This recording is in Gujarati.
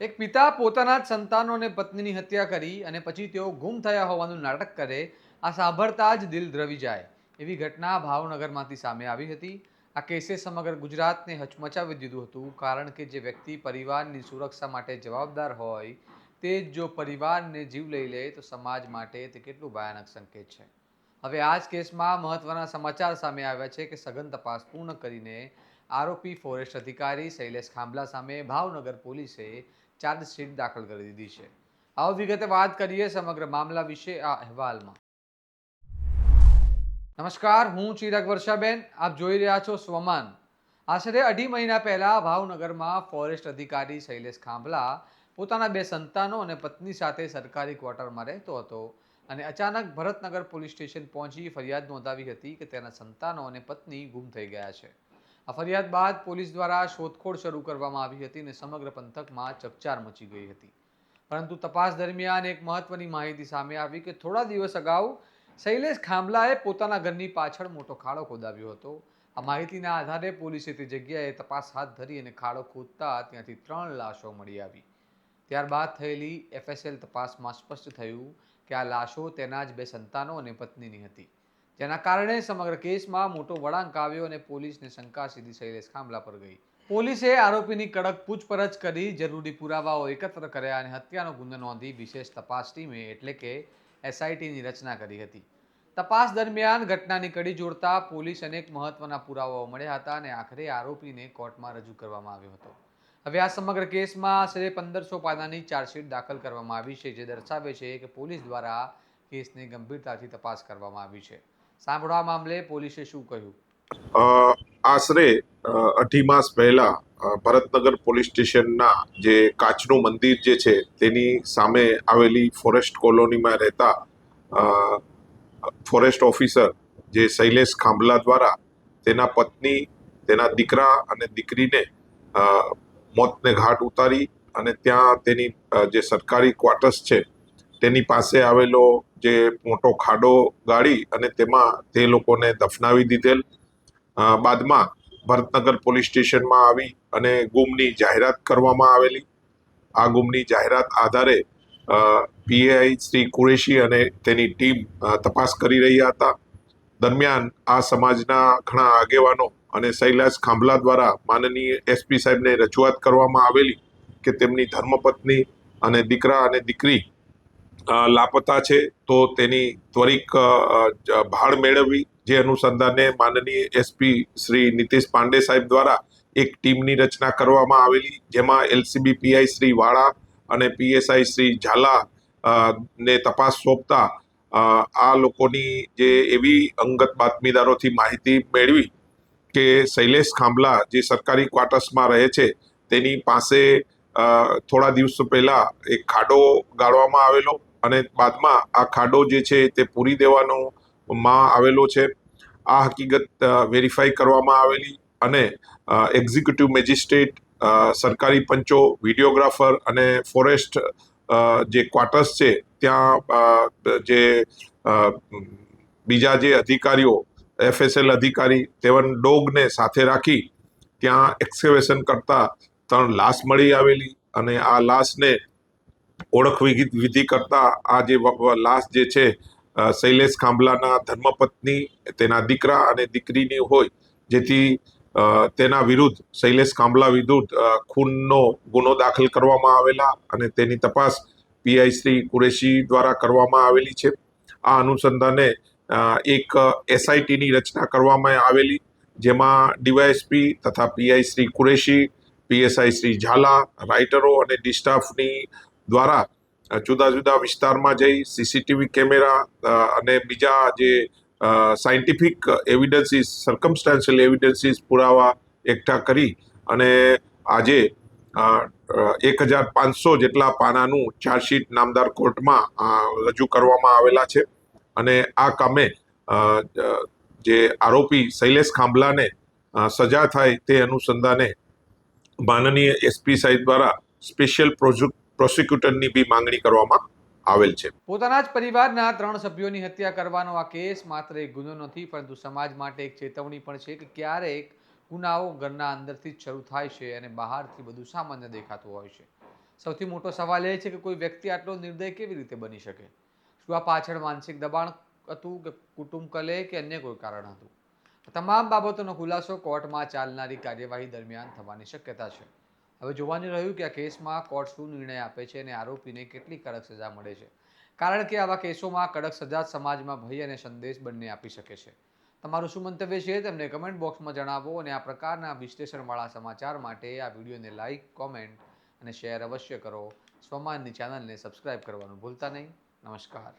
એક પિતા પોતાના જ સંતાનો અને પત્નીની હત્યા કરી અને પછી તેઓ ગુમ થયા હોવાનું નાટક કરે, આ સાંભળતા જ દિલ દ્રવી જાય એવી ઘટના ભાવનગરમાંથી સામે આવી હતી. આ કેસે સમગ્ર ગુજરાતને હચમચાવી દીધું હતું, કારણ કે જે વ્યક્તિ પરિવારની સુરક્ષા માટે જવાબદાર હોય તે જ જો પરિવારને જીવ લઈ લે તો સમાજ માટે તે કેટલું ભયાનક સંકેત છે. હવે આ જ કેસમાં મહત્વના સમાચાર સામે આવ્યા છે કે સઘન તપાસ પૂર્ણ કરીને આરોપી ફોરેસ્ટ અધિકારી શૈલેષ ખાંભલા સામે ભાવનગર પોલીસે ચાર્જશીટ દાખલ કરી દીધી છે. આવો વિગતે વાત કરીએ સમગ્ર મામલા વિશે આ અહેવાલમાં. નમસ્કાર, હું ચિરાગ વર્ષાબેન, આપ જોઈ રહ્યા છો સ્વમાન. આશરે 2.5 મહિના પહેલા ભાવનગરમાં ફોરેસ્ટ અધિકારી શૈલેષ ખાંભલા પોતાના 2 સંતાનો અને પત્ની સાથે સરકારી ક્વાર્ટરમાં રહેતો હતો અને અચાનક ભરતનગર પોલીસ સ્ટેશન પહોંચી ફરિયાદ નોંધાવી હતી કે તેના સંતાનો અને પત્ની ગુમ થઈ ગયા છે. આ ફરિયાદ બાદ પોલીસ દ્વારા શોધખોળ શરૂ કરવામાં આવી હતી અને સમગ્ર પંથકમાં ચકચાર મચી ગઈ હતી. પરંતુ તપાસ દરમિયાન એક મહત્વની માહિતી સામે આવી કે થોડા દિવસ અગાઉ શૈલેષ ખાંભલાએ પોતાના ઘરની પાછળ મોટો ખાડો ખોદાવ્યો હતો. આ માહિતીના આધારે પોલીસે તે જગ્યાએ તપાસ હાથ ધરી અને ખાડો ખોદતા ત્યાંથી 3 લાશો મળી આવી. ત્યારબાદ થયેલી એફએસએલ તપાસમાં સ્પષ્ટ થયું કે આ લાશો તેના જ 2 સંતાનો અને પત્નીની હતી, જેના કારણે સમગ્ર કેસમાં મોટો વળાંક આવ્યો અને પોલીસને શંકા સીધી શૈલેષ ખાંભલા પર ગઈ. પોલીસે આરોપીની કડક પૂછપરછ કરી જરૂરી પુરાવાઓ એકત્ર કર્યા અને હત્યાનો ગુનો નોંધી વિશેષ તપાસ ટીમે એટલે કે એસઆઈટીની રચના કરી હતી. તપાસ દરમિયાન ઘટનાની કડી જોડતા પોલીસ અનેક મહત્વના પુરાવાઓ મળ્યા હતા અને આખરે આરોપીને કોર્ટમાં રજૂ કરવામાં આવ્યો હતો. હવે આ સમગ્ર કેસમાં આશરે 1500 પાનાની ચાર્જશીટ દાખલ કરવામાં આવી છે, જે દર્શાવે છે કે પોલીસ દ્વારા કેસની ગંભીરતાથી તપાસ કરવામાં આવી છે. સાંભળો આ મામલે પોલીસે શું કહ્યું. આશરે 2.5 માસ પહેલા ભરતનગર પોલીસ સ્ટેશનના જે કાચનું મંદિર જે છે તેની સામે આવેલી ફોરેસ્ટ કોલોનીમાં રહેતા ફોરેસ્ટ ઓફિસર જે શૈલેષ ખાંભલા દ્વારા તેના પત્ની, તેના દીકરા અને દીકરીને મોતને ઘાટ ઉતારી અને ત્યાં તેની જે સરકારી ક્વાર્ટર્સ છે તેની પાસે આવેલો જે મોટો ખાડો ગાળી અને તેમાં તે લોકોને દફનાવી દીધેલ. બાદમાં ભરતનગર પોલીસ સ્ટેશનમાં આવી અને ગુમની જાહેરાત કરવામાં આવેલી. આ ગુમની જાહેરાત આધારે પીએઆઈ શ્રી કુરેશી અને તેની ટીમ તપાસ કરી રહ્યા હતા. દરમિયાન આ સમાજના ઘણા આગેવાનો અને શૈલેષ ખાંભલા દ્વારા માનનીય એસપી સાહેબને રજૂઆત કરવામાં આવેલી કે તેમની ધર્મપત્ની અને દીકરા અને દીકરી લાપતા છે, તો તેની ત્વરિત ભાળ મેળવવી. જે અનુસંધાને માનનીય એસપી શ્રી નીતિશ પાંડે સાહેબ દ્વારા એક ટીમની રચના કરવામાં આવેલી, જેમાં એલસીબી પીઆઈ શ્રી વાળા અને પીએસઆઈ શ્રી ઝાલા ને તપાસ સોંપતા આ લોકોની જે એવી અંગત બાતમીદારોથી માહિતી મેળવી કે શૈલેષ ખાંભલા જે સરકારી ક્વાર્ટર્સમાં રહે છે તેની પાસે થોડા દિવસો પહેલા એક ખાડો ગાળવામાં આવેલો અને બાદમાં આ ખાડો જે છે તે પૂરી દેવાનો માં આવેલો છે. આ હકીકત વેરીફાઈ કરવામાં આવેલી અને એક્ઝિક્યુટિવ મેજિસ્ટ્રેટ, સરકારી પંચો, વિડીયોગ્રાફર અને ફોરેસ્ટ જે ક્વાર્ટર્સ છે ત્યાં જે બીજા જે અધિકારીઓ, એફએસએલ અધિકારી તેવન ડોગને સાથે રાખી ત્યાં એક્સકેવેશન કરતા 3 લાશ મળી આવેલી અને આ લાશને ઓળખ વિધિ કરતા આ જે લાશ જે છે શૈલેષ ખાંભલાના ધર્મપત્ની, તેના દીકરા અને દીકરીની હોય, જેથી તેના વિરુદ્ધ શૈલેષ ખાંભલા વિરુદ્ધ ખૂનનો ગુનો દાખલ કરવામાં આવેલા અને તેની તપાસ પીઆઈ શ્રી કુરેશી દ્વારા કરવામાં આવેલી છે. આ અનુસંધાને એક એસઆઈટીની રચના કરવામાં આવેલી, જેમાં ડીવાયએસપી તથા પીઆઈ શ્રી કુરેશી, પીએસઆઈ શ્રી ઝાલા, રાઇટરો અને ડિસ્ટાફની દ્વારા જુદા જુદા વિસ્તારમાં જઈ સીસીટીવી કેમેરા અને બીજા જે સાયન્ટિફિક એવિડન્સીસ, સર્કમસ્ટાન્શિયલ એવિડન્સીસ પુરાવા એકઠા કરી અને આજે 1500 જેટલા પાનાનું ચાર્જશીટ નામદાર કોર્ટમાં રજૂ કરવામાં આવેલા છે અને આ કામે જે આરોપી શૈલેષ ખાંભલાને સજા થાય તે અનુસંધાને માનનીય એસપી સાહેબ દ્વારા સ્પેશિયલ પ્રોસિક્યુટરની બી માંગણી કરવામાં આવેલ છે. પોતાના જ પરિવારના 3 સભ્યોની હત્યા કરવાનો આ કેસ માત્ર એક ગુનો નથી, પરંતુ સમાજ માટે એક ચેતવણી પણ છે કે ક્યારેક ગુનાઓ ઘરના અંદરથી જ શરૂ થાય છે અને બહારથી બધું સામાન્ય દેખાતું હોય છે. સૌથી મોટો સવાલ એ છે કે કોઈ વ્યક્તિ આટલો નિર્દય કેવી રીતે બની શકે? શું આ પાછળ માનસિક દબાણ હતું કે કુટુંબ કલે કે અન્ય કોઈ કારણ હતું? આ તમામ બાબતોનો ખુલાસો કોર્ટમાં ચાલનારી કાર્યવાહી દરમિયાન થવાની શક્યતા છે. હવે જોવાનું રહ્યું કે આ કેસમાં કોર્ટ શું નિર્ણય આપે છે અને આરોપીને કેટલી કડક સજા મળે છે, કારણ કે આવા કેસોમાં કડક સજા સમાજમાં ભય અને સંદેશ બંને આપી શકે છે. તમારું શું મંતવ્ય છે તેમને કમેન્ટ બોક્સમાં જણાવો અને આ પ્રકારના વિશ્લેષણવાળા સમાચાર માટે આ વિડીયોને લાઇક, કોમેન્ટ અને શેર અવશ્ય કરો. સ્વમાનની ચેનલને સબસ્ક્રાઇબ કરવાનું ભૂલતા નહીં. નમસ્કાર.